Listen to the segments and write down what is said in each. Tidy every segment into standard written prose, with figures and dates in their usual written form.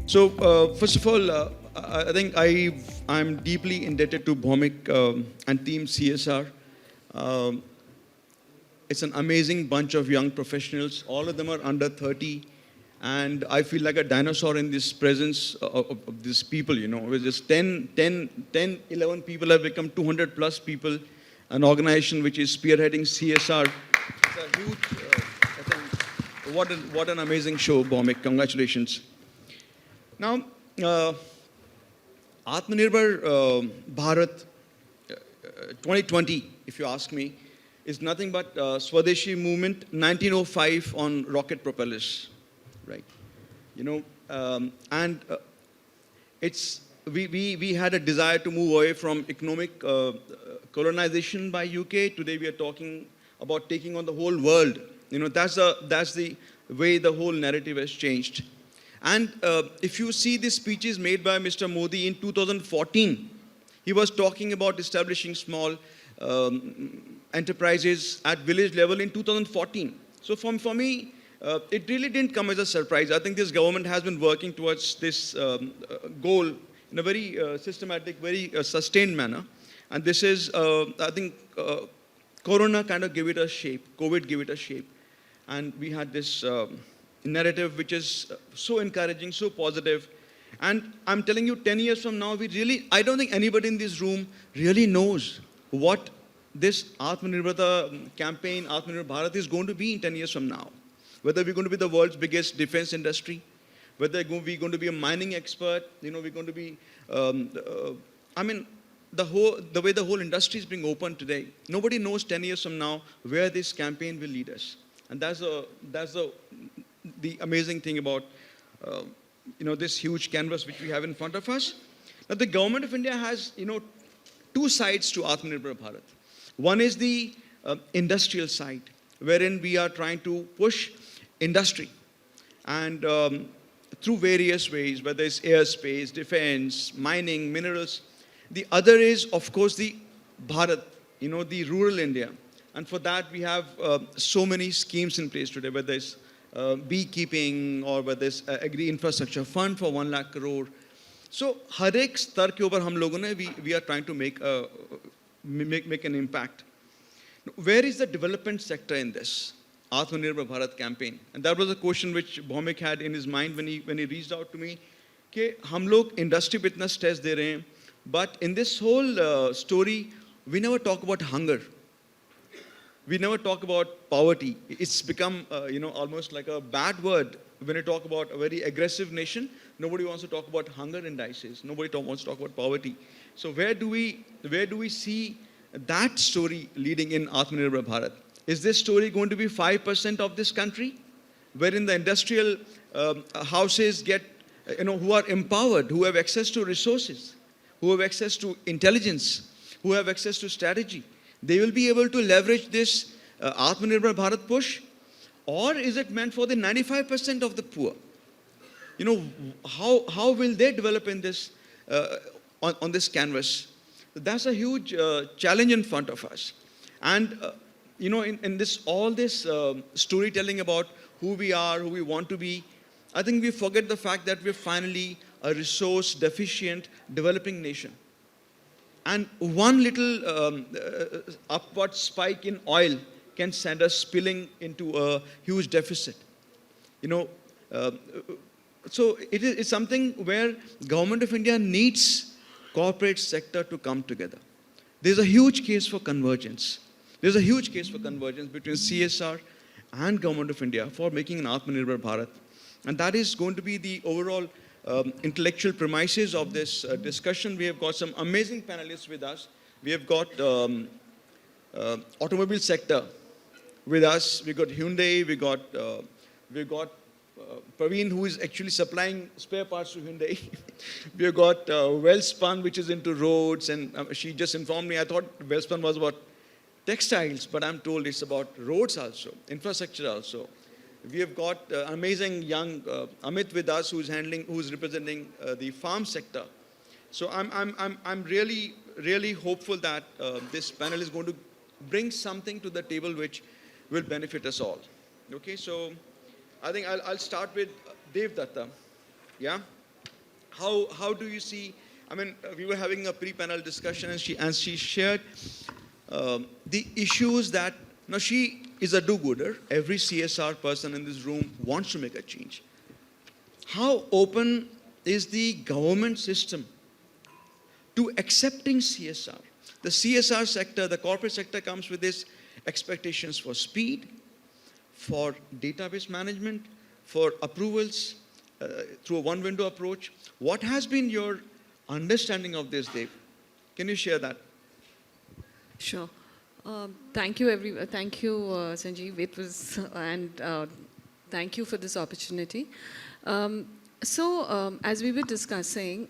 First of all, I think I'm deeply indebted to Bhomik and Team CSR. Um, it's an amazing bunch of young professionals. All of them are under 30. And I feel like a dinosaur in this presence of these people, you know. With just 11 people have become 200 plus people. An organization which is spearheading CSR. It's a huge, I think, what an amazing show, Bhomik. Congratulations. Now, Atma Nirbhar Bharat 2020, if you ask me, is nothing but Swadeshi movement 1905 on rocket propellers, right? You know, and we had a desire to move away from economic colonization by UK. Today we are talking about taking on the whole world. You know, that's the way the whole narrative has changed. And if you see the speeches made by Mr. Modi in 2014, he was talking about establishing small enterprises at village level in 2014. So for me, it really didn't come as a surprise. I think this government has been working towards this goal in a very systematic, very sustained manner. And this is, I think, Corona kind of gave it a shape, COVID gave it a shape. And we had this narrative which is so encouraging, so positive. And I'm telling you, 10 years from now, I don't think anybody in this room really knows what this Atmanirbhar campaign, Atmanirbhar Bharat is going to be in 10 years from now. Whether we're going to be the world's biggest defense industry, whether we're going to be a mining expert, you know, we're going to be, I mean, the way the whole industry is being opened today, nobody knows 10 years from now where this campaign will lead us. And that's the amazing thing about you know, this huge canvas which we have in front of us. Now, the government of India has, you know, two sides to Atmanirbhar Bharat. One is the industrial side, wherein we are trying to push industry and through various ways, whether it's airspace, defense, mining, minerals. The other is, of course, the Bharat, you know, the rural India. And for that, we have so many schemes in place today, whether it's beekeeping or whether it's agri infrastructure fund for 1 lakh crore. So, हर एक स्तर के ऊपर हम लोगों ने we are trying to make an impact. Where is the development sector in this Atmanirbhar Bharat campaign? And that was a question which Bhomik had in his mind when he reached out to me. कि हम लोग industry पे इतना stress दे रहे हैं, but in this whole story, we never talk about hunger. We never talk about poverty. It's become, you know, almost like a bad word. When you talk about a very aggressive nation, nobody wants to talk about hunger indices. Nobody wants to talk about poverty. So where do we see that story leading in Atmanirbhar Bharat? Is this story going to be 5% of this country, wherein the industrial houses get, you know, who are empowered, who have access to resources, who have access to intelligence, who have access to strategy? They will be able to leverage this Atmanirbhar Bharat push, or is it meant for the 95% of the poor? You know, how will they develop in this on this canvas? That's a huge challenge in front of us. And you know, in this all this storytelling about who we are, who we want to be, I think we forget the fact that we're finally a resource deficient developing nation. And one little upward spike in oil can send us spilling into a huge deficit. You know, so it's something where government of India needs corporate sector to come together. There's a huge case for convergence. There's a huge case for convergence between CSR and government of India for making an Atmanirbhar Bharat. And that is going to be the overall intellectual premises of this discussion. We have got some amazing panelists with us. We have got automobile sector with us. We got Hyundai. We got Praveen, who is actually supplying spare parts to Hyundai. We have got Welspun, which is into roads, and she just informed me. I thought Welspun was about textiles, but I'm told it's about roads also, infrastructure also. We have got amazing young Amit with us, who's representing the farm sector. So I'm really hopeful that this panel is going to bring something to the table which will benefit us all. Okay, so I think I'll start with Devdatta. Yeah. How do you see? I mean, we were having a pre-panel discussion, and she shared the issues that now she is a do-gooder. Every CSR person in this room wants to make a change. How open is the government system to accepting CSR? The CSR sector, the corporate sector comes with this expectations for speed, for database management, for approvals through a one-window approach. What has been your understanding of this, Dev? Can you share that? Sure. Thank you, thank you, Sanjeev. It was, thank you for this opportunity. As we were discussing,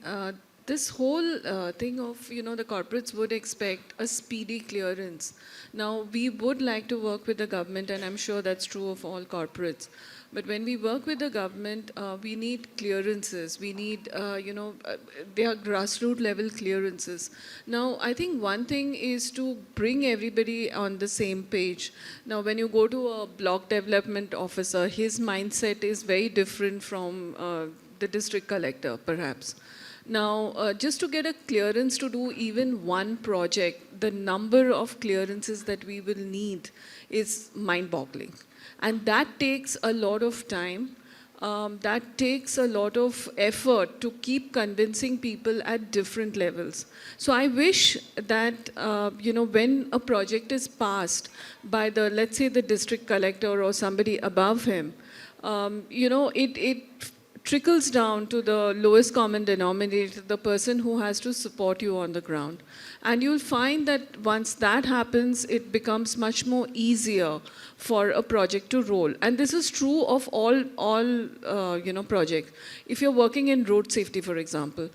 this whole thing of, the corporates would expect a speedy clearance. Now, we would like to work with the government, and I'm sure that's true of all corporates. But when we work with the government, we need clearances. We need, they are grassroots level clearances. Now, I think one thing is to bring everybody on the same page. Now, when you go to a block development officer, his mindset is very different from the district collector, perhaps. Now, just to get a clearance to do even one project, the number of clearances that we will need is mind-boggling. And that takes a lot of time. That takes a lot of effort to keep convincing people at different levels. So I wish that, when a project is passed by the, let's say, the district collector or somebody above him, it trickles down to the lowest common denominator, the person who has to support you on the ground. And you'll find that once that happens, it becomes much more easier for a project to roll. And this is true of all projects. If you're working in road safety, for example,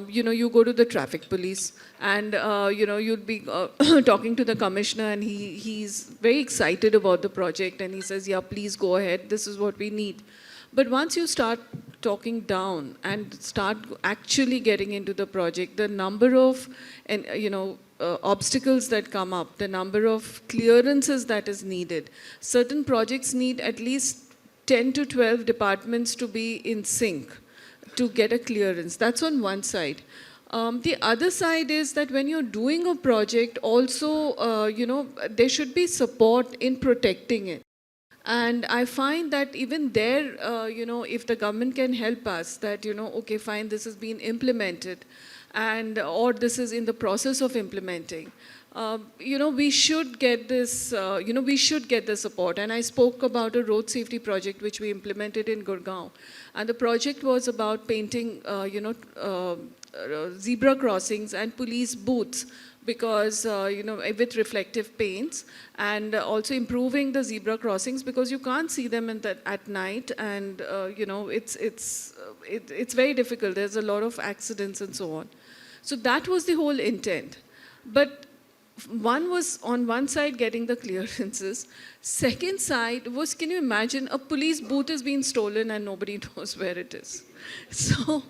you go to the traffic police and, you'll be talking to the commissioner, and he's very excited about the project, and he says, yeah, please go ahead, this is what we need. But once you start talking down and start actually getting into the project, the number of obstacles that come up, the number of clearances that is needed. Certain projects need at least 10 to 12 departments to be in sync to get a clearance. That's on one side. The other side is that when you're doing a project, also, there should be support in protecting it. And I find that even there, if the government can help us, that, okay, fine, this has been implemented, and or this is in the process of implementing, we should get this, we should get the support. And I spoke about a road safety project which we implemented in Gurgaon. And the project was about painting, zebra crossings and police booths, because, with reflective paints, and also improving the zebra crossings, because you can't see them at night, and, it's very difficult. There's a lot of accidents and so on. So that was the whole intent. But one was on one side getting the clearances. Second side was, can you imagine, a police booth is being stolen and nobody knows where it is. So,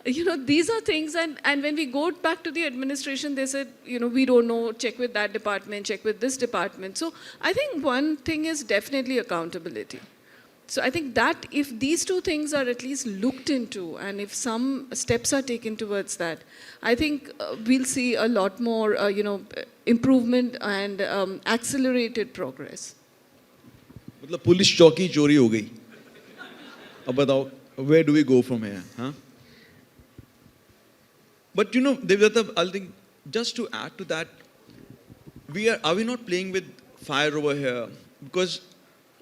these are things, and when we go back to the administration, they said, we don't know, check with that department, check with this department. So I think one thing is definitely accountability. So I think that if these two things are at least looked into, and if some steps are taken towards that, I think we'll see a lot more, improvement and accelerated progress. मतलब police चौकी चोरी हो गई. अब बताओ, where do we go from here? Huh? But Devdatta, I think just to add to that, are we not playing with fire over here? Because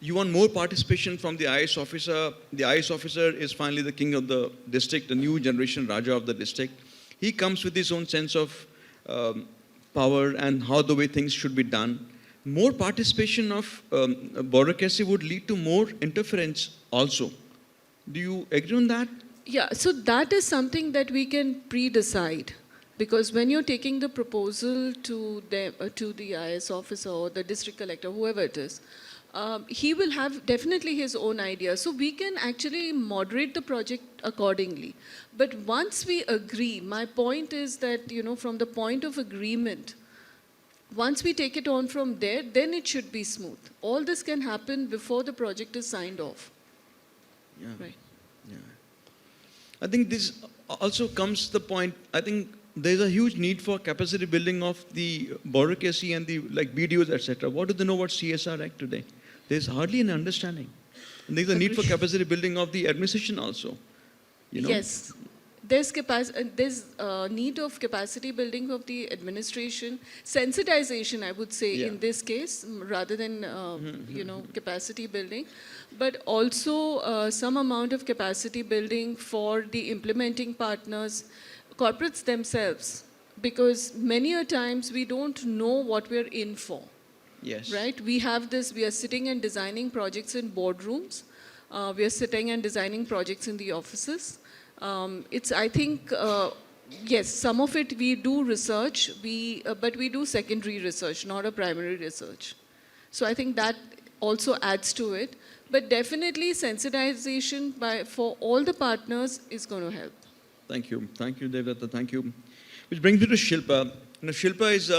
you want more participation from the IAS officer. The IAS officer is finally the king of the district, the new generation Raja of the district. He comes with his own sense of power and how the way things should be done. More participation of bureaucracy would lead to more interference also. Do you agree on that? Yeah, so that is something that we can pre-decide, because when you're taking the proposal to the IAS officer or the district collector, whoever it is, he will have definitely his own idea. So we can actually moderate the project accordingly. But once we agree, my point is that, from the point of agreement, once we take it on from there, then it should be smooth. All this can happen before the project is signed off. Yeah. Right. Yeah. I think this also comes to the point, I think there's a huge need for capacity building of the bureaucracy and the like BDOs, etc. What do they know about CSR Act today? There's hardly an understanding. And there's a need for capacity building of the administration also. You know? Yes. There's need of capacity building of the administration, sensitization, I would say, in this case, rather than, capacity building. But also some amount of capacity building for the implementing partners, corporates themselves. Because many a times we don't know what we're in for. Yes. Right? We are sitting and designing projects in boardrooms. We are sitting and designing projects in the offices. I think, yes, some of it we do research, but we do secondary research, not a primary research. So I think that also adds to it. But definitely sensitization for all the partners is going to help. Thank you. Thank you, Devdatta. Thank you. Which brings me to Shilpa. Shilpa is,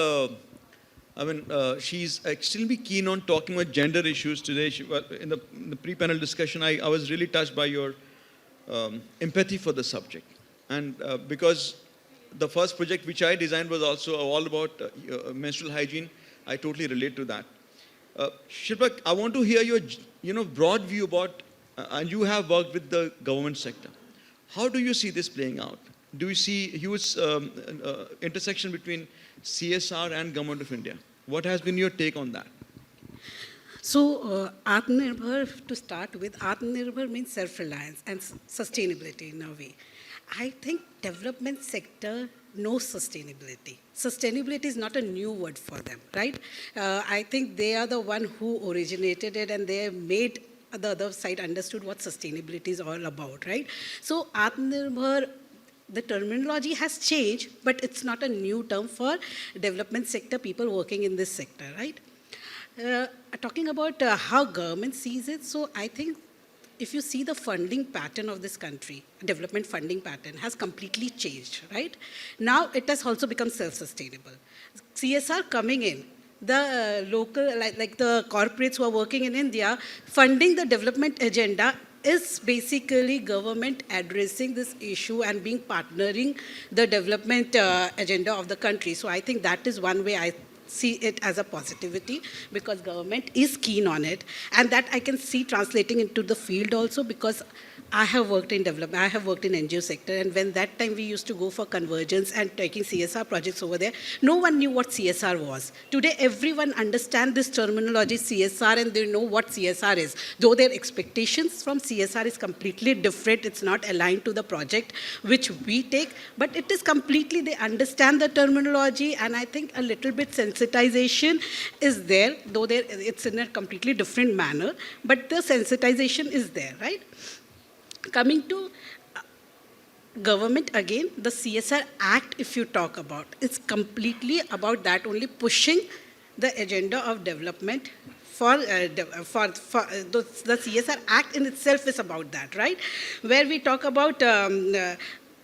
she's extremely keen on talking about gender issues today. In the pre-panel discussion, I was really touched by your empathy for the subject. And because the first project which I designed was also all about menstrual hygiene, I totally relate to that. Shilpa, I want to hear your broad view about, and you have worked with the government sector. How do you see this playing out? Do you see huge intersection between CSR and Government of India? What has been your take on that? So, Atma Nirbhar, to start with, Atma Nirbhar means self-reliance and sustainability in a way. I think development sector knows sustainability. Sustainability is not a new word for them, right? I think they are the one who originated it, and they made the other side understood what sustainability is all about, right? So, Atma Nirbhar, the terminology has changed, but it's not a new term for development sector people working in this sector, right? Talking about how government sees it, so I think if you see the funding pattern of this country, development funding pattern has completely changed, right? Now it has also become self-sustainable. CSR coming in, the local, like the corporates who are working in India, funding the development agenda is basically government addressing this issue and being partnering the development agenda of the country. So I think that is one way I see it as a positivity, because government is keen on it, and that I can see translating into the field also, because I have worked in development, I have worked in NGO sector, and when that time we used to go for convergence and taking CSR projects over there, no one knew what CSR was. Today everyone understands this terminology CSR, and they know what CSR is, though their expectations from CSR is completely different. It's not aligned to the project which we take, but it is completely, they understand the terminology, and I think a little bit sensitization is there, though it's in a completely different manner, but the sensitization is there, right? Coming to government again, the CSR Act, if you talk about, it's completely about that, only pushing the agenda of development for the CSR Act in itself is about that, right? Where we talk about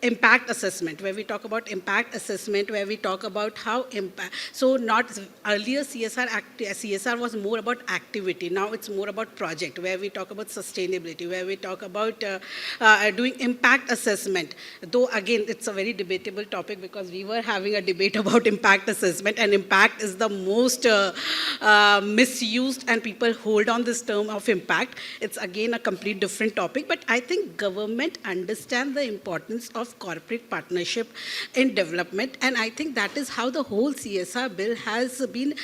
impact assessment, where we talk about impact assessment, where we talk about how impact, so not earlier CSR was more about activity, now it's more about project, where we talk about sustainability, where we talk about doing impact assessment, though again it's a very debatable topic, because we were having a debate about impact assessment, and impact is the most misused, and people hold on this term of impact. It's again a complete different topic, but I think government understands the importance of corporate partnership in development, and I think that is how the whole CSR bill has been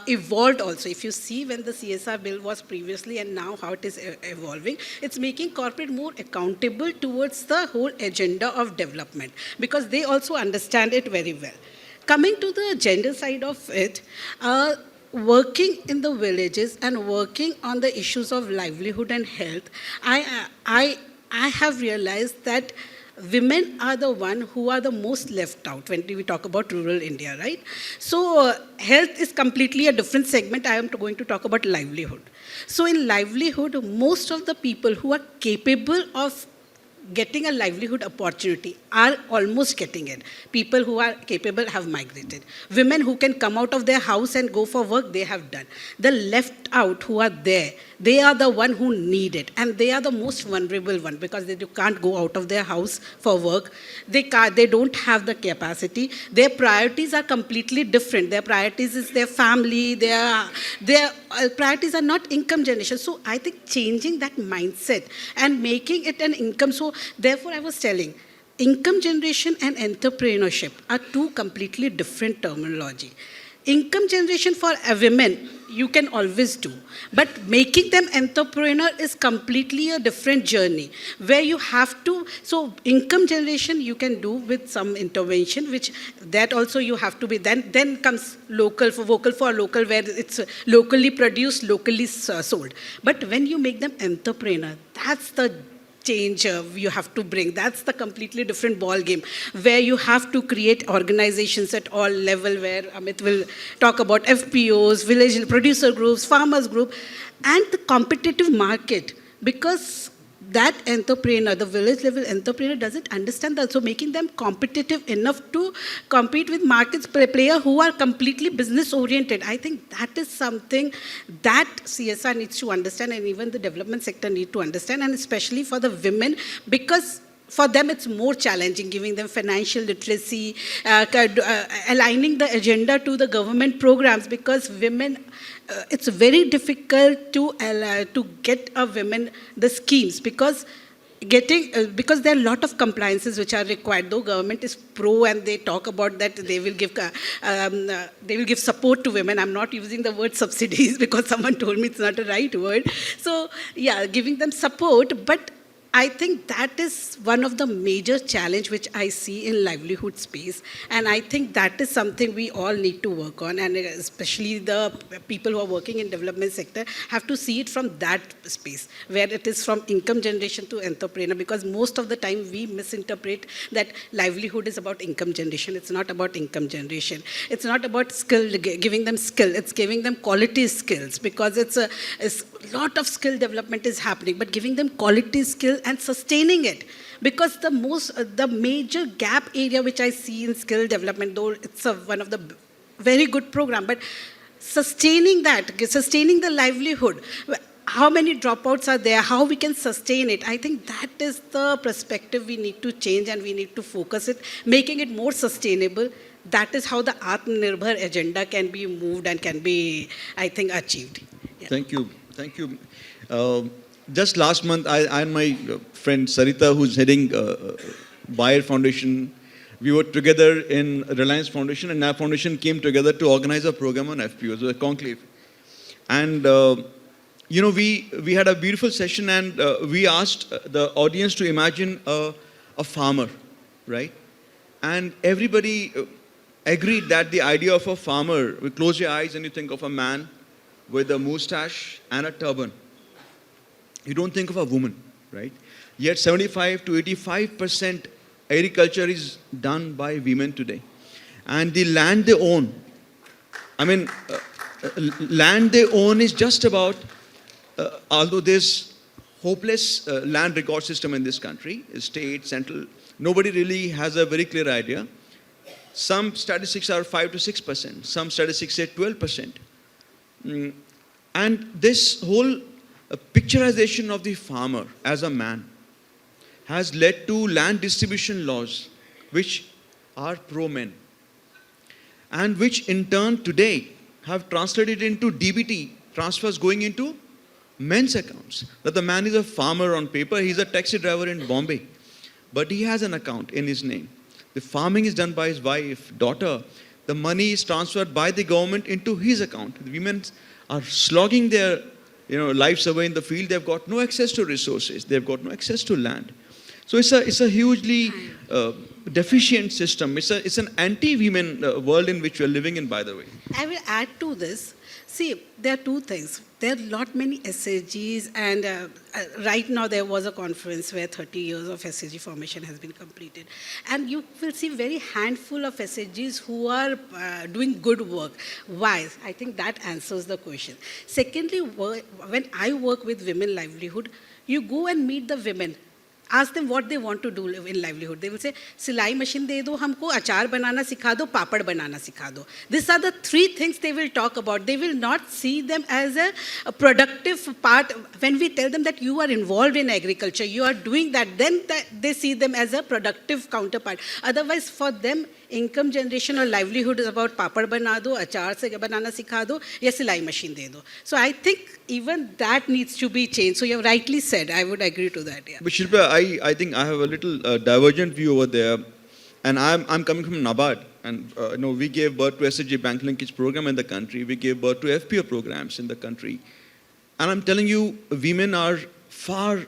evolved also. If you see when the CSR bill was previously and now how it is evolving, it's making corporate more accountable towards the whole agenda of development, because they also understand it very well. Coming to the gender side of it, working in the villages and working on the issues of livelihood and health, I have realized that women are the one who are the most left out when we talk about rural India, right? So health is completely a different segment. I am going to talk about livelihood. So in livelihood, most of the people who are capable of getting a livelihood opportunity are almost getting it. People who are capable have migrated. Women who can come out of their house and go for work, they have done. The left out who are there, they are the one who need it. And they are the most vulnerable one because they can't go out of their house for work. They don't have the capacity. Their priorities are completely different. Their priorities is their family. Their priorities are not income generation. So I think changing that mindset and making it an income. So therefore I was telling, income generation and entrepreneurship are two completely different terminology. Income generation for women, you can always do. But making them entrepreneur is completely a different journey where you have to, so income generation you can do with some intervention, which that also you have to be, then comes local, for vocal for local, where it's locally produced, locally sold. But when you make them entrepreneur, that's the change you have to bring. That's the completely different ball game where you have to create organizations at all level where Amit will talk about FPOs, village producer groups, farmers group, and the competitive market, because that entrepreneur, the village level entrepreneur doesn't understand that. So making them competitive enough to compete with markets player who are completely business oriented. I think that is something that CSR needs to understand and even the development sector need to understand, and especially for the women, because for them it's more challenging, giving them financial literacy, aligning the agenda to the government programs, because women, it's very difficult to get a women the schemes, because because there are a lot of compliances which are required. Though government is pro and they talk about that they will give support to women. I'm not using the word subsidies because someone told me it's not a right word. So yeah, giving them support, but I think that is one of the major challenge which I see in livelihood space, and I think that is something we all need to work on, and especially the people who are working in development sector have to see it from that space, where it is from income generation to entrepreneur, because most of the time we misinterpret that livelihood is about income generation. It's not about income generation. It's not about skill, giving them skill. It's giving them quality skills, because it's a lot of skill development is happening, but giving them quality skill and sustaining it. Because the major gap area which I see in skill development, though it's one of the very good program, but sustaining that, sustaining the livelihood, how many dropouts are there, how we can sustain it. I think that is the perspective we need to change, and we need to focus it, making it more sustainable. That is how the Atma Nirbhar agenda can be moved and can be, I think, achieved. Yeah. Thank you. Thank you. Just last month, I and my friend Sarita, who's heading Bayer Foundation, we were together in Reliance Foundation, and NAB Foundation came together to organize a program on FPOs, a conclave. And, we had a beautiful session, and we asked the audience to imagine a farmer, right? And everybody agreed that the idea of a farmer, we close your eyes and you think of a man with a moustache and a turban. You don't think of a woman, right? Yet 75 to 85% agriculture is done by women today. And the land they own, land they own is just about, although there's hopeless land record system in this country, state, central, nobody really has a very clear idea. Some statistics are 5 to 6%, some statistics say 12%. And this whole picturization of the farmer as a man has led to land distribution laws which are pro-men, and which in turn today have translated into DBT, transfers going into men's accounts. That the man is a farmer on paper, he's a taxi driver in Bombay, but he has an account in his name. The farming is done by his wife, daughter. The money is transferred by the government into his account. The women are slogging their lives away in the field. They've got no access to resources. They've got no access to land. So it's a hugely deficient system. It's an anti-women world in which we're living in, by the way. I will add to this. See, there are two things. There are lot many SHGs, and right now there was a conference where 30 years of SHG formation has been completed. And you will see very handful of SHGs who are doing good work. Why? I think that answers the question. Secondly, when I work with women livelihood, you go and meet the women. ask them what they want to do in livelihood. They will say, silai machine de do humko, achar banana sikha do, papad banana sikha do. These are the three things they will talk about. They will not see them as a productive part. When we tell them that you are involved in agriculture, you are doing that, then they see them as a productive counterpart. Otherwise, for them, income generation or livelihood is about papad bana do, achar se banana sikha do, ya silai machine de do. So I think even that needs to be changed. So you have rightly said, I would agree to that. Yeah. But Shilpa, I think I have a little divergent view over there, and I'm coming from NABARD, and we gave birth to SHG bank linkage program in the country. We gave birth to FPO programs in the country, and I'm telling you, women are far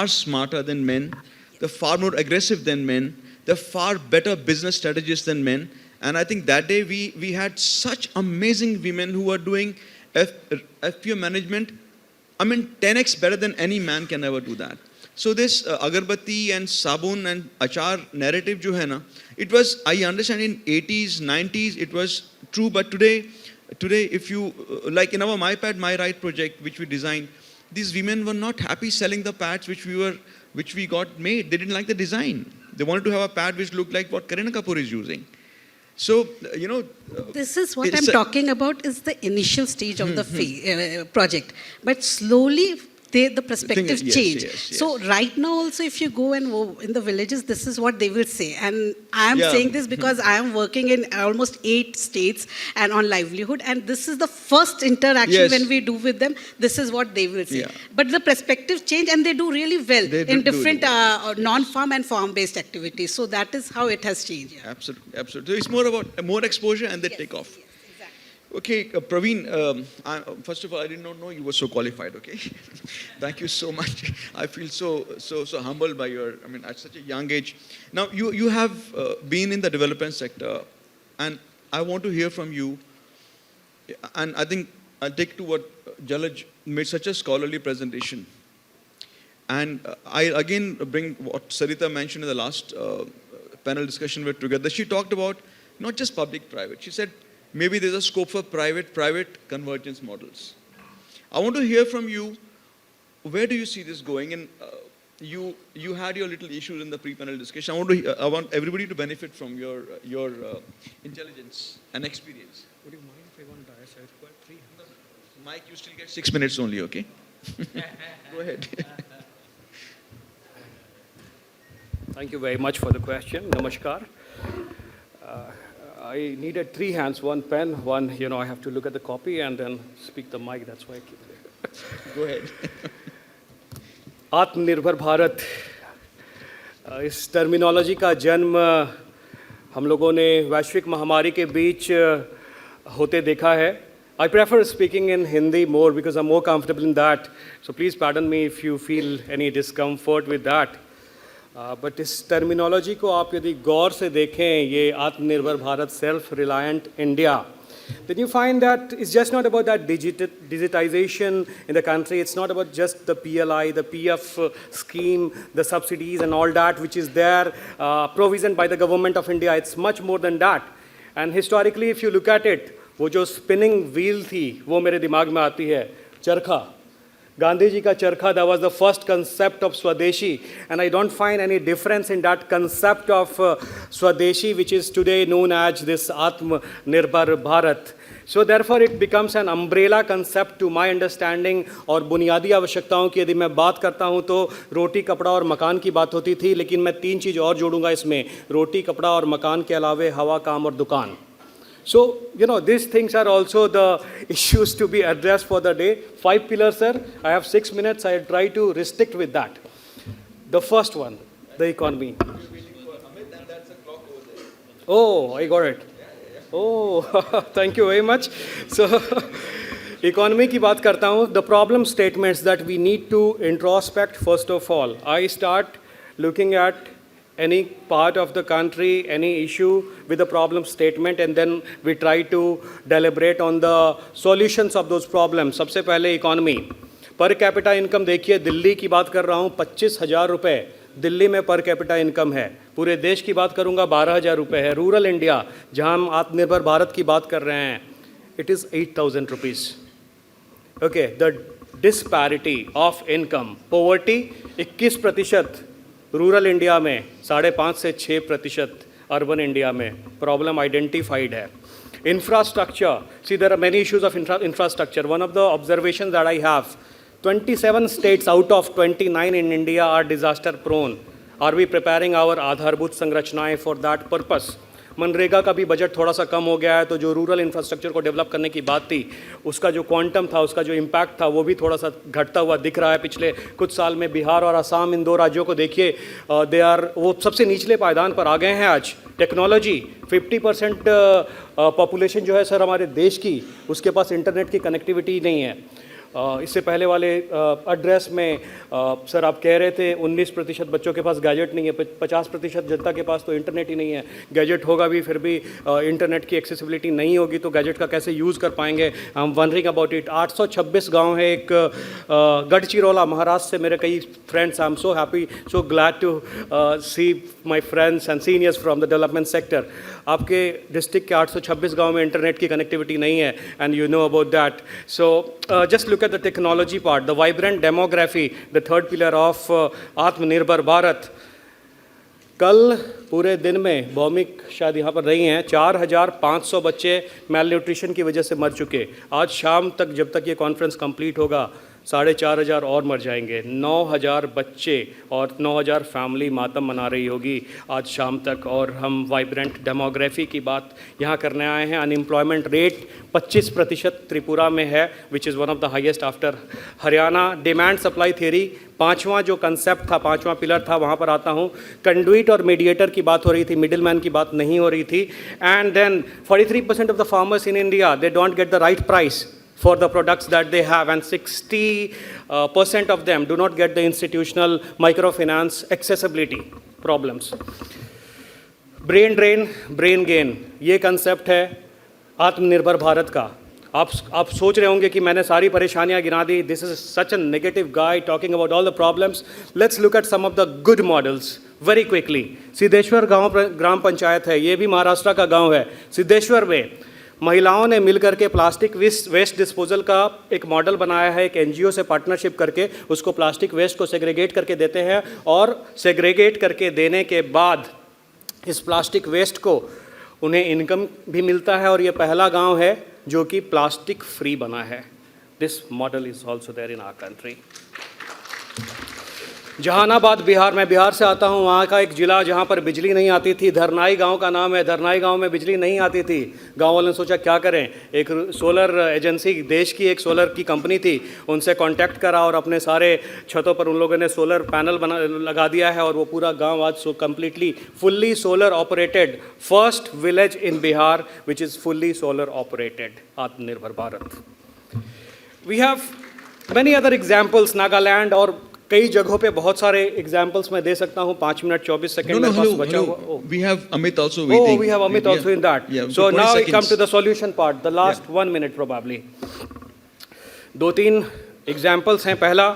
smarter than men. They're far more aggressive than men. They're far better business strategists than men. And I think that day we had such amazing women who are doing FPO management. I mean, 10x better than any man can ever do that. So this agarbatti and sabun and achar narrative jo hai na, it was, I understand in 80s, 90s, it was true, but today if you, like in our My Pad, My Right project, which we designed, these women were not happy selling the pads which we got made. They didn't like the design. They wanted to have a pad which looked like what Kareena Kapoor is using. So, this is what I'm talking about, is the initial stage of the project. But slowly, the perspectives change. Yes. So right now also, if you go and in the villages, this is what they will say. And I am saying this because I am working in almost 8 states and on livelihood. And this is the first interaction when we do with them. This is what they will say. Yeah. But the perspectives change, and they do really well in different non-farm and farm-based activities. So that is how it has changed. Yeah. Absolutely. So it's more about more exposure and they take off. Okay, Praveen, first of all, I did not know you were so qualified, okay? Thank you so much. I feel so humbled by at such a young age. Now, you have been in the development sector, and I want to hear from you, and I think I'll take to what Jalaj made such a scholarly presentation. And I again bring what Sarita mentioned in the last panel discussion we had together. She talked about not just public-private. She said, maybe there's a scope for private convergence models. I want to hear from you, where do you see this going? And you had your little issues in the pre-panel discussion. I want everybody to benefit from your intelligence and experience. Would you mind if I want to dice? I've got 3 hands. Mike, you still get 6 minutes only, okay? Go ahead. Thank you very much for the question. Namaskar. I needed 3 hands, 1 pen, 1, I have to look at the copy and then speak the mic. That's why I keep it. Go ahead. Atma Nirbhar Bharat. इस terminology का जन्म हम लोगों ने वैश्विक महामारी के बीच होते देखा है. I prefer speaking in Hindi more because I'm more comfortable in that. So please pardon me if you feel any discomfort with that. But इस टर्मिनोलॉजी को आप यदि गौर से देखें, ये आत्मनिर्भर Bharat, self reliant India, then you find that it's just not about that digitization in the country. It's not about just the PLI, the PF scheme, the subsidies and all that which is there, provision by the government of India. It's much more than that. And historically, if you look at it, वो जो spinning wheel थी, वो मेरे दिमाग में आती है, चरखा. Gandhi ji ka charkha, that was the first concept of Swadeshi, and I don't find any difference in that concept of Swadeshi, which is today known as this Atma Nirbhar Bharat. So therefore it becomes an umbrella concept to my understanding. और बुनियादी आवश्यकताओं की यदि मैं बात करता हूँ तो रोटी कपड़ा और मकान की बात होती थी, लेकिन मैं 3 चीज़ और जोड़ूंगा इसमें, रोटी कपड़ा और मकान के अलावे हवा, काम और दुकान. So, these things are also the issues to be addressed for the day. 5 pillars, sir. I have 6 minutes. I try to restrict with that. The first one, the economy. Oh, I got it. Oh, thank you very much. So, economy की बात करता हूँ. The problem statements that we need to introspect first of all. I start looking at any part of the country, any issue with a problem statement, and then we try to deliberate on the solutions of those problems. सबसे पहले economy. Per capita income देखिए, दिल्ली की बात कर रहा हूँ, 25,000 रुपये दिल्ली में per capita income है. पूरे देश की बात करूँगा, 12,000 रुपये है. रूरल इंडिया, जहाँ हम आत्मनिर्भर भारत की बात कर रहे हैं, it is 8,000 rupees. Okay, the disparity of income, poverty 21% rural India में 5.5 से 6%, अर्बन इंडिया में प्रॉब्लम आइडेंटिफाइड है। Infrastructure, see there are many issues of infrastructure. One of the observations that I have, 27 states out of 29 in India are disaster prone. Are we preparing our आधारभूत संरचनाएं for that purpose? MNREGA का भी budget थोड़ा सा कम हो गया है, तो जो रूरल इंफ्रास्ट्रक्चर को डेवलप करने की बात थी, उसका जो क्वांटम था, उसका जो इम्पैक्ट था, वो भी थोड़ा सा घटता हुआ दिख रहा है पिछले कुछ साल में। बिहार और असम, इन दो राज्यों को देखिए, वो सबसे निचले पायदान पर आ गए हैं आज। टेक्नोलॉजी, 50% पॉपुलेशन जो है सर हमारे देश की, उसके पास इंटरनेट की कनेक्टिविटी नहीं है। इससे पहले वाले एड्रेस में सर आप कह रहे थे 19% बच्चों के पास गैजेट नहीं है, 50% जनता के पास तो इंटरनेट ही नहीं है। गैजेट होगा भी, फिर भी इंटरनेट की एक्सेसिबिलिटी नहीं होगी, तो गैजेट का कैसे यूज़ कर पाएंगे? I am wondering about it. 826 गांव है। एक गढ़चिरौला, महाराष्ट्र से मेरे कई friends, I am so happy, so glad to see my friends and seniors from the development sector. आपके डिस्ट्रिक्ट के 826 गांव में इंटरनेट की कनेक्टिविटी नहीं है, and you know about that. So just look at the technology part, the vibrant demography, the third pillar of Atma Nirbhar Bharat. कल पूरे दिन में भौमिक शायद यहाँ पर रही हैं, 4,500 बच्चे मेल न्यूट्रिशन की वजह से मर चुके। आज शाम तक, जब तक ये कॉन्फ्रेंस कंप्लीट होगा, 4,500 और मर जाएंगे। 9,000 बच्चे और 9,000 फैमिली मातम मना रही होगी आज शाम तक। और हम वाइब्रेंट डेमोग्राफी की बात यहाँ करने आए हैं। अनएम्प्लॉयमेंट रेट 25% त्रिपुरा में है, which is one of the highest after Haryana. Demand supply theory, पांचवा जो कंसेप्ट था, पांचवा पिलर था, वहाँ पर आता हूँ। कंडुइट और मीडिएटर की बात हो रही थी, मिडिल मैन की बात नहीं हो रही थी। And then 43% of the farmers in India, they don't get the right price for the products that they have, and 60% of them do not get the institutional microfinance accessibility problems. Brain drain, brain gain, ये concept है आत्मनिर्भर भारत का। आप सोच रहे होंगे कि मैंने सारी परेशानियां गिना दी, this is such a negative guy talking about all the problems. Let's look at some of the good models very quickly. Siddheshwar गांव ग्राम पंचायत है, ये भी महाराष्ट्र का गांव है। सिद्धेश्वर में महिलाओं ने मिलकर के प्लास्टिक वेस्ट डिस्पोजल का एक मॉडल बनाया है। एक एनजीओ से पार्टनरशिप करके उसको प्लास्टिक वेस्ट को सेग्रीगेट करके देते हैं, और सेग्रीगेट करके देने के बाद इस प्लास्टिक वेस्ट को उन्हें इनकम भी मिलता है। और ये पहला गांव है जो कि प्लास्टिक फ्री बना है। This model is also there in our country. Jahanabad Bihar, मैं बिहार से आता हूँ, वहाँ का एक ज़िला जहाँ पर बिजली नहीं आती थी, धरनाई गांव का नाम है। धरनाई गांव में बिजली नहीं आती थी। गांव वालों ने सोचा क्या करें, एक सोलर एजेंसी, देश की एक सोलर की कंपनी थी, उनसे कांटेक्ट करा और अपने सारे छतों पर उन लोगों ने सोलर पैनल लगा दिया है। और वो पूरा गांव आज completely fully solar operated, first village in Bihar which is fully solar operated. Atmanirbhar Bharat. We have many other examples, Nagaland और कई जगहों पे बहुत सारे एग्जांपल्स मैं दे सकता हूँ। 5 मिनट 24 सेकंड में बस बचा हुआ। We have Amit also waiting. Oh, we have Amit also in that. Yeah, so now we 20 come to the seconds. solution part, the last 1 minute probably. 2-3 examples हैं। पहला,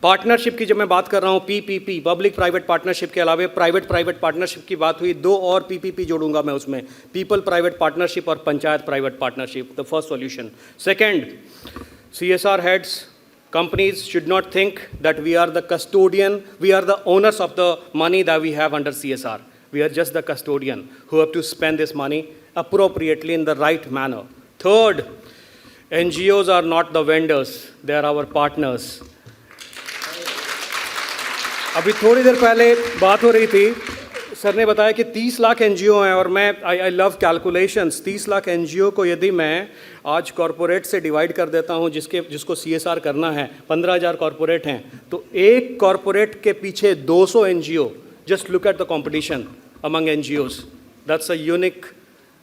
पार्टनरशिप की जब मैं बात कर रहा हूँ, PPP, पब्लिक प्राइवेट पार्टनरशिप के अलावा प्राइवेट पार्टनरशिप की बात हुई, 2 और PPP जोड़ूंगा मैं उसमें, पीपल प्राइवेट पार्टनरशिप और panchayat private partnership, the first solution. Second, CSR heads, companies should not think that we are the custodian, we are the owners of the money that we have under CSR. We are just the custodian who have to spend this money appropriately in the right manner. Third, NGOs are not the vendors, they are our partners. अभी थोड़ी देर पहले बात हो रही थी, sir ने बताया कि 30 लाख एनजीओ हैं, और मैं I love calculations. 30 lakh NGO को यदि मैं आज कॉरपोरेट से डिवाइड कर देता हूं, जिसको CSR करना है, 15,000 कॉरपोरेट हैं, तो एक कॉरपोरेट के पीछे 200 NGO. Just look at the competition among NGOs, that's a unique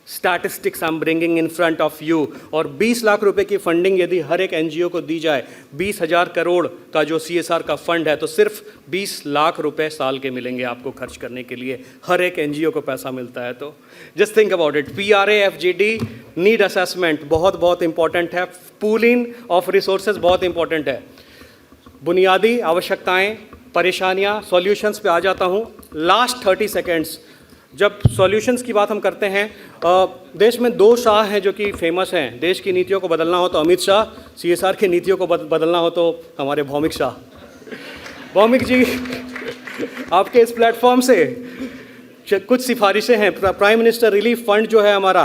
statistics I am bringing in front of you. और 20 लाख रुपए की फंडिंग यदि हर एक एनजीओ को दी जाए, 20,000 करोड़ का जो CSR का फंड है, तो सिर्फ 20 लाख रुपए साल के मिलेंगे आपको खर्च करने के लिए। हर एक एनजीओ को पैसा मिलता है। तो just think about it. PRA FGD need assessment बहुत इंपॉर्टेंट है। पूलिंग ऑफ रिसोर्सेज बहुत इंपॉर्टेंट है। बुनियादी आवश्यकताएं, परेशानियां, सॉल्यूशंस पे आ जाता हूं। लास्ट 30 सेकेंड्स, जब सॉल्यूशंस की बात हम करते हैं, देश में 2 शाह हैं जो कि फेमस हैं। देश की नीतियों को बदलना हो तो अमित शाह, CSR की नीतियों को बदलना हो तो हमारे भौमिक शाह। भौमिक जी आपके इस प्लेटफॉर्म से कुछ सिफारिशें हैं। प्राइम मिनिस्टर रिलीफ फंड जो है हमारा,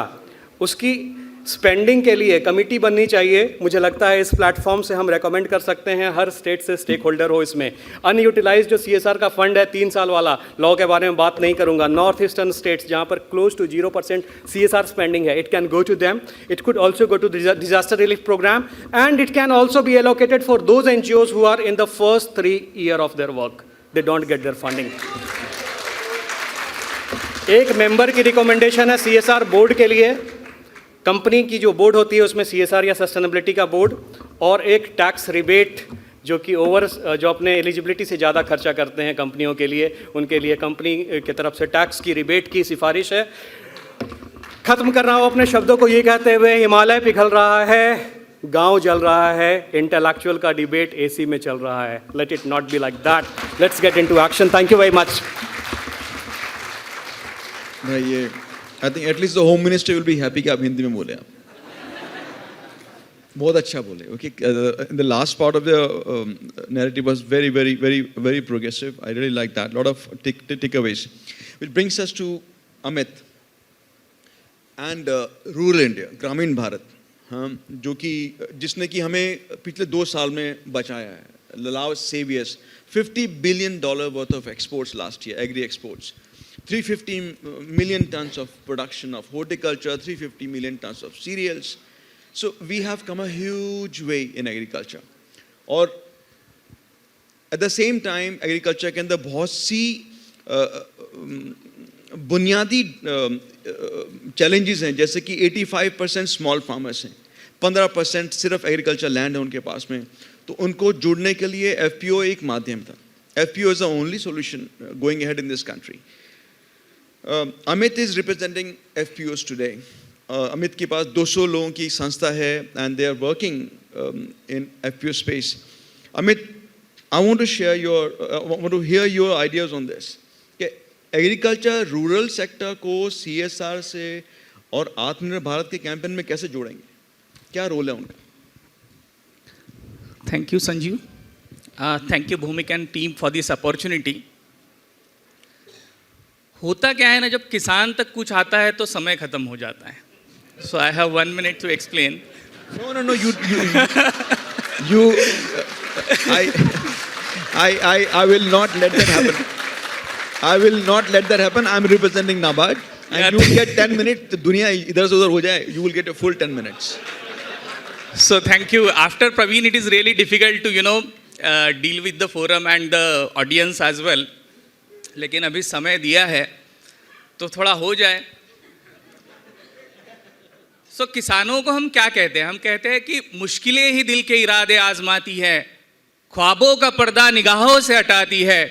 उसकी स्पेंडिंग के लिए कमेटी बननी चाहिए। मुझे लगता है इस प्लेटफॉर्म से हम रेकमेंड कर सकते हैं, हर स्टेट से स्टेक होल्डर हो इसमें। अनयूटिलाइज जो CSR का फंड है 3 साल वाला, लॉ के बारे में बात नहीं करूंगा, नॉर्थ ईस्टर्न स्टेट्स जहां पर क्लोज टू 0% CSR स्पेंडिंग है, it can go to them. It could also go to disaster relief programme and it can also be allocated for those NGOs who are in the first 3 year of their work, they don't get their funding. एक member की recommendation है CSR board के लिए। Company की जो board होती है उसमें CSR या सस्टेनेबिलिटी का बोर्ड, और एक टैक्स रिबेट जो कि जो अपने एलिजिबिलिटी से ज़्यादा खर्चा करते हैं कंपनियों के लिए, उनके लिए कंपनी की तरफ से टैक्स की रिबेट की सिफारिश है। ख़त्म कर रहा हूँ अपने शब्दों को ये कहते हुए, हिमालय पिघल रहा है, गांव जल रहा है, इंटेलेक्चुअल का डिबेट AC में चल रहा है। Let it not be like that, let's get into action. Thank you very much. ये I think at least the home minister will be happy कि आप हिंदी में बोले। आप बहुत अच्छा बोले। Okay, the last part of the narrative was very progressive. I really like that. Lot of takeaways, which brings us to Amit and rural India, ग्रामीण भारत, हाँ, जो कि जिसने कि हमें पिछले 2 साल में बचाया है। Allow saviors $50 billion worth of exports last year, agri exports. 350 million tons of production of horticulture, 350 million tons of cereals. So we have come a huge way in agriculture. और at the same time agriculture के अंदर बहुत सी बुनियादी challenges हैं, जैसे कि 85% small farmers हैं, 15% सिर्फ agriculture land है उनके पास में, तो उनको जुड़ने के लिए FPO एक माध्यम था. FPO is the only solution going ahead in this country. Amit is representing FPOs today. Amit के पास 200 लोगों की संस्था है and they are working in FPO space. Amit, I want to share want to hear your ideas on this. कि agriculture rural sector को CSR से और आत्मनिर्भर भारत के कैंपेन में कैसे जोड़ेंगे? क्या रोल है उनका? Thank you, Sanjeev. Thank you, Bhumika and team for this opportunity. होता क्या है ना, जब किसान तक कुछ आता है तो समय खत्म हो जाता है. So I have 1 minute to explain. No, I will not let that happen. I will not let that happen. I'm representing NABARD, and you will get 10 minutes. दुनिया इधर से उधर हो जाए, you will get a full 10 minutes. So thank you. After Praveen, it is really difficult to deal with the forum and the audience as well. लेकिन अभी समय दिया है तो थोड़ा हो जाए. सो किसानों को हम क्या कहते हैं? हम कहते हैं कि मुश्किलें ही दिल के इरादे आजमाती है, ख्वाबों का पर्दा निगाहों से हटाती है,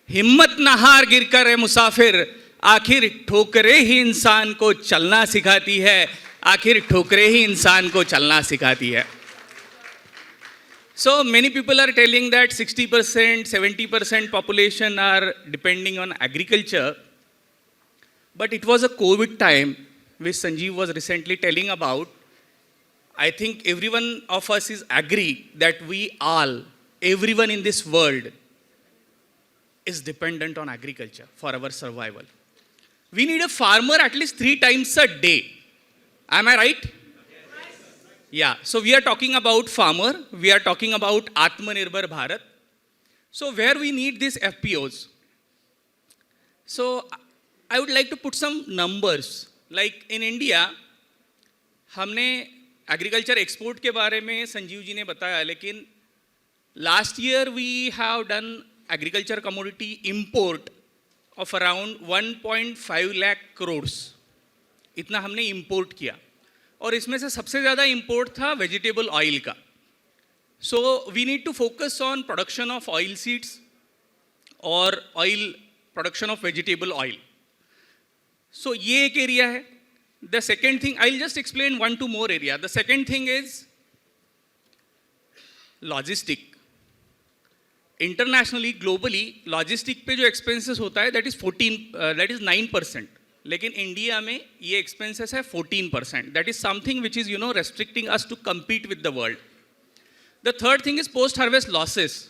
हिम्मत न हार गिर कर है मुसाफिर, आखिर ठोकरें ही इंसान को चलना सिखाती है, आखिर ठोकरें ही इंसान को चलना सिखाती है. So many people are telling that 60%, 70% population are depending on agriculture. But it was a COVID time, which Sanjeev was recently telling about. I think everyone of us is agree that everyone in this world is dependent on agriculture for our survival. We need a farmer at least 3 times a day. Am I right? Yeah, so we are talking about farmer, we are talking about Atma Nirbhar Bharat. So where we need these FPOs? So I would like to put some numbers. Like in India, हमने agriculture export के बारे में संजीव जी ने बताया, लेकिन last year we have done agriculture commodity import of around 1.5 lakh crores. इतना हमने import किया. और इसमें से सबसे ज़्यादा इंपोर्ट था वेजिटेबल ऑयल का. So we need to focus on production of oil seeds और oil production of vegetable oil. So ये एक एरिया है. The second thing, I will just explain 1-2 more area. The second thing is logistic. Internationally globally logistic पे जो expenses होता है that is 9%. लेकिन India में ये एक्सपेंसेस है 14%. That is something which is restricting us to compete with the world. The third thing is post harvest losses.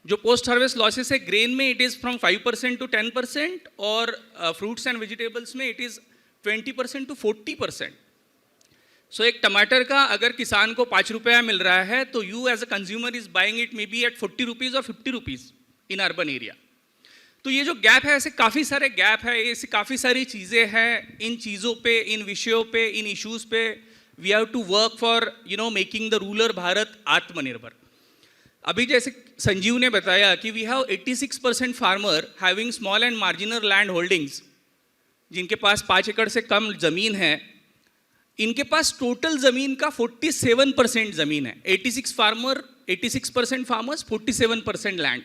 जो post harvest losses है ग्रेन में इट इज़ फ्रॉम 5% to 10% और fruits and vegetables में it is 20% to 40%. So एक टमाटर का अगर किसान को 5 रुपया मिल रहा है तो you as a consumer is buying it may be at 40 rupees और 50 रुपीज़ इन अर्बन एरिया. तो ये जो गैप है, ऐसे काफ़ी सारे गैप है, ऐसी काफ़ी सारी चीज़ें हैं. इन चीज़ों पे, इन विषयों पे, इन इश्यूज़ पे we have to work for making the rural Bharat आत्मनिर्भर. अभी जैसे संजीव ने बताया कि we have 86% farmer having small and marginal land holdings, जिनके पास 5 एकड़ से कम ज़मीन है. इनके पास टोटल ज़मीन का 47% ज़मीन है. 86% फार्मर्स, 47% लैंड.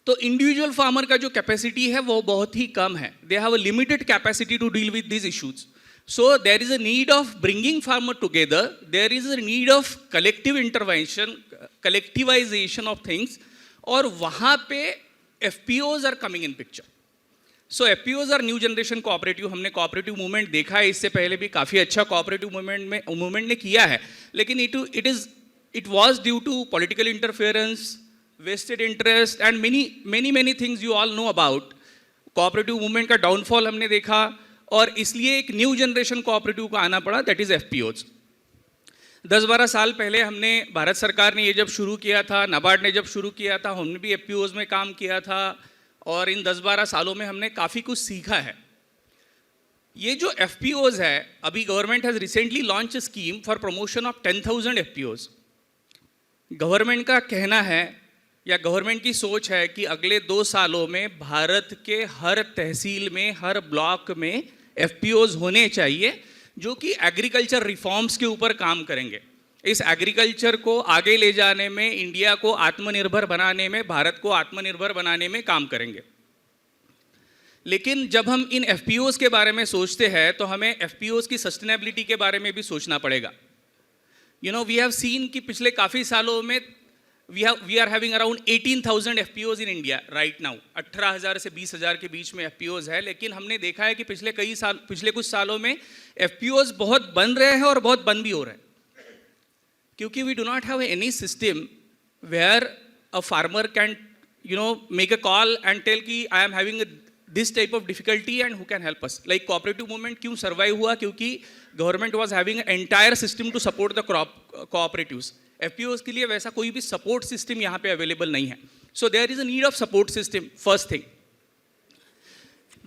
तो इंडिविजुअल फार्मर का जो कैपेसिटी है वो बहुत ही कम है. They have a limited capacity to deal with this issues. So there is a need of bringing farmer together. There is a need of collective intervention, collectivization of things. और वहाँ पे FPOs are coming in picture. So FPOs are new generation cooperative. हमने cooperative movement देखा है, इससे पहले भी काफ़ी अच्छा cooperative movement ने किया है. लेकिन it was due to political interference, vested interest and many things you all know about. Cooperative movement का downfall हमने देखा और इसलिए एक न्यू जनरेशन कोऑपरेटिव को आना पड़ा, दैट इज़ एफपीओज. 10-12 साल पहले हमने, भारत सरकार ने ये जब शुरू किया था, नाबार्ड ने जब शुरू किया था, हमने भी एफपीओज में काम किया था और इन 10-12 सालों में हमने काफ़ी कुछ सीखा है. ये जो एफपीओज है, अभी government has recently launch a scheme for promotion of 10,000 FPOs. Government का कहना है या गवर्नमेंट की सोच है कि अगले 2 सालों में भारत के हर तहसील में, हर ब्लॉक में एफपीओज होने चाहिए जो कि एग्रीकल्चर रिफॉर्म्स के ऊपर काम करेंगे. इस एग्रीकल्चर को आगे ले जाने में, इंडिया को आत्मनिर्भर बनाने में, भारत को आत्मनिर्भर बनाने में काम करेंगे. लेकिन जब हम इन एफपीओज के बारे में सोचते हैं तो हमें एफपीओज की सस्टेनेबिलिटी के बारे में भी सोचना पड़ेगा. वी हैव सीन कि पिछले काफ़ी सालों में we are having around 18,000 FPOs in India right now. 18,000 से 20,000 के बीच में FPOs है. लेकिन हमने देखा है कि पिछले कुछ सालों में FPOs बहुत बन रहे हैं और बहुत बंद भी हो रहे हैं, क्योंकि we do not have any system where a farmer can make a call and tell कि I am having this type of difficulty and who can help us. Like cooperative movement क्यों survive हुआ? क्योंकि government was having an entire system to support the cooperatives. FPOs के लिए वैसा कोई भी support system यहाँ पे अवेलेबल नहीं है. So there is a need of support system, first thing.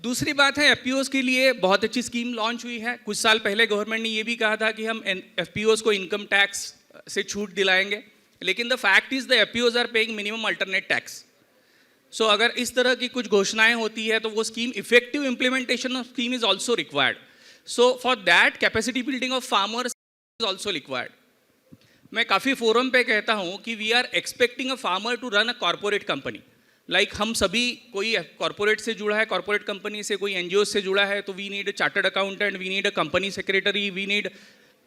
दूसरी बात है, एफपीओज के लिए बहुत अच्छी स्कीम लॉन्च हुई है. कुछ साल पहले गवर्नमेंट ने ये भी कहा था कि हम एफपीओज को इनकम टैक्स से छूट दिलाएंगे. लेकिन the fact is the FPOs are paying minimum alternate tax. So अगर इस तरह की कुछ घोषणाएं होती है तो वो scheme, effective implementation of scheme is also required. So for that capacity building of farmers is also required. मैं काफ़ी फोरम पे कहता हूँ कि we are expecting a farmer to run a corporate company. Like हम सभी, कोई कॉर्पोरेट से जुड़ा है, कॉर्पोरेट कंपनी से, कोई एनजीओ से जुड़ा है, तो we need a chartered accountant, we need a company secretary, we need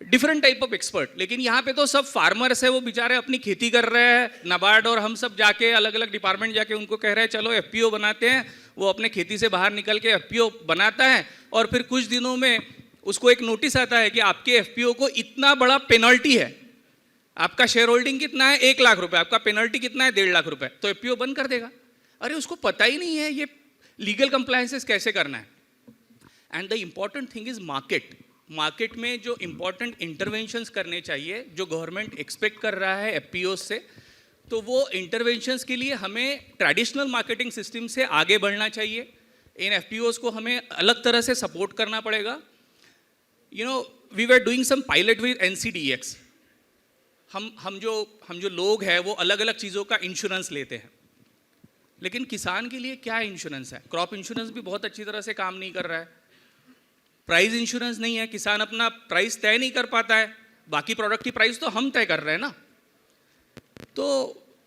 different type of expert. लेकिन यहाँ पे तो सब फार्मर्स है, वो बेचारे अपनी खेती कर रहे हैं. नाबार्ड और हम सब जाके अलग अलग डिपार्टमेंट जाके उनको कह रहे हैं चलो एफपीओ बनाते हैं. वो अपने खेती से बाहर निकल के एफपीओ बनाता है और फिर कुछ दिनों में उसको एक नोटिस आता है कि आपके एफपीओ को इतना बड़ा पेनल्टी है, आपका शेयर होल्डिंग कितना है, 1 लाख रुपए, आपका पेनल्टी कितना है, 1.5 लाख रुपए, तो एफपीओ बंद कर देगा. अरे उसको पता ही नहीं है ये लीगल कंप्लायंसेस कैसे करना है. And the important thing is market में जो इंपॉर्टेंट इंटरवेंशंस करने चाहिए, जो गवर्नमेंट एक्सपेक्ट कर रहा है एफपीओ से, तो वो इंटरवेंशंस के लिए हमें ट्रेडिशनल मार्केटिंग सिस्टम से आगे बढ़ना चाहिए. इन एफपीओज को हमें अलग तरह से सपोर्ट करना पड़ेगा. We were doing some pilot with NCDEX. हम जो लोग हैं वो अलग अलग चीज़ों का इंश्योरेंस लेते हैं, लेकिन किसान के लिए क्या इंश्योरेंस है? क्रॉप इंश्योरेंस भी बहुत अच्छी तरह से काम नहीं कर रहा है. प्राइस इंश्योरेंस नहीं है, किसान अपना प्राइस तय नहीं कर पाता है. बाकी प्रोडक्ट की प्राइस तो हम तय कर रहे हैं ना. तो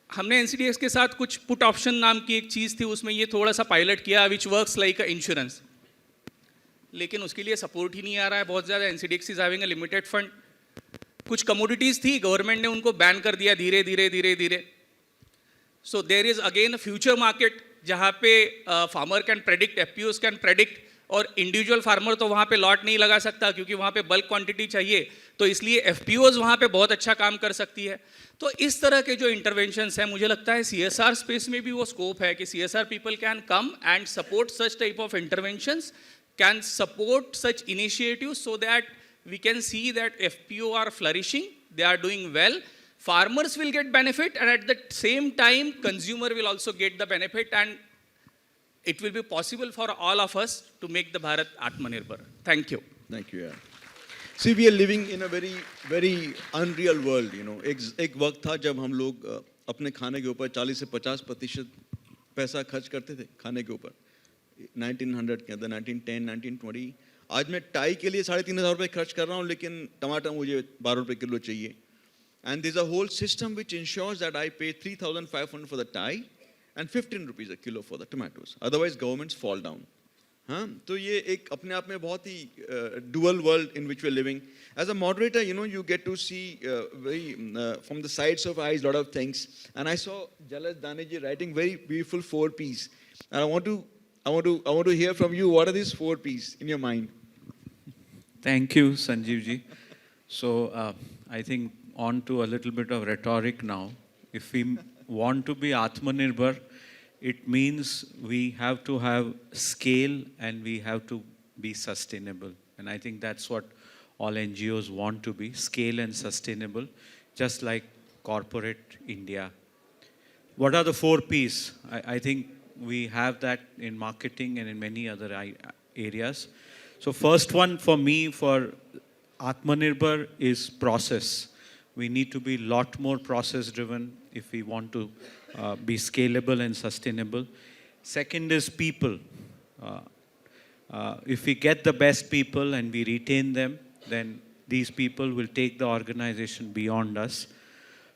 हमने NCDEX के साथ कुछ पुट ऑप्शन नाम की एक चीज़ थी, उसमें ये थोड़ा सा पायलट किया, which works like a insurance. लेकिन उसके लिए सपोर्ट ही नहीं आ रहा है बहुत ज़्यादा. NCDEX is having a limited fund. कुछ कमोडिटीज़ थी, गवर्नमेंट ने उनको बैन कर दिया धीरे धीरे. So there is again a future market जहाँ पे farmer can predict, FPOs can predict और इंडिविजुअल फार्मर तो वहाँ पे लॉट नहीं लगा सकता क्योंकि वहाँ पे बल्क क्वांटिटी चाहिए, तो इसलिए एफपीओज वहाँ पे बहुत अच्छा काम कर सकती है। तो इस तरह के जो इंटरवेंशंस हैं, मुझे लगता है सीएसआर स्पेस में भी वो स्कोप है कि CSR people can come and support such type of interventions, can support such initiatives so that we can see that FPO are flourishing, they are doing well, farmers will get benefit, and at the same time consumer will also get the benefit, and it will be possible for all of us to make the Bharat Atma Nirbhar. Thank you. Thank you. Yeah. See, we are living in a very unreal world. You know, एक वक्त था जब हम लोग अपने खाने के ऊपर 40 से 50% पैसा खर्च करते थे खाने के ऊपर, 1900 के अंदर, 1910, 1920। आज मैं टाई के लिए 3,500 रुपये खर्च कर रहा हूँ, लेकिन टमाटर मुझे 12 रुपये किलो चाहिए। And this a whole system which insures that I pay 3,500 for the tie and 15 rupees a kilo for the tomatoes, otherwise governments fall down. हाँ, तो ये एक अपने आप में बहुत ही dual world in which we are living. As a moderator, you know, you get to see very from the sides of eyes lot of things, and I saw Jalaj, Dani ji writing very beautiful 4 Ps, and I want to hear from you, what are these 4 Ps in your mind? Thank you, Sanjeev ji. So I think on to a little bit of rhetoric now. If we want to be Atma Nirbhar, it means we have to have scale and we have to be sustainable. And I think that's what all NGOs want to be, scale and sustainable, just like corporate India. What are the 4 Ps? I think we have that in marketing and in many other areas. So first one for me, for Atma Nirbhar, is process. We need to be a lot more process driven if we want to be scalable and sustainable. Second is people. If we get the best people and we retain them, then these people will take the organization beyond us.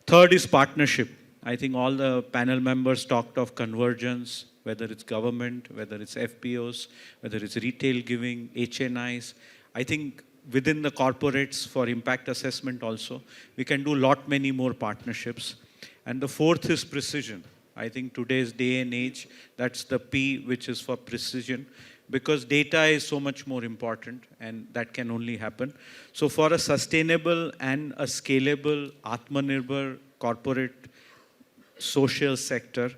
Third is partnership. I think all the panel members talked of convergence, whether it's government, whether it's FPOs, whether it's retail giving, HNIs. I think within the corporates for impact assessment also, we can do many more partnerships. And the fourth is precision. I think today's day and age, that's the P which is for precision, because data is so much more important and that can only happen. So for a sustainable and a scalable Atmanirbhar corporate social sector,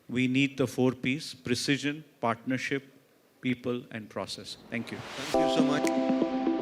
we need the 4 Ps: precision, partnership, people and process. Thank you. Thank you so much.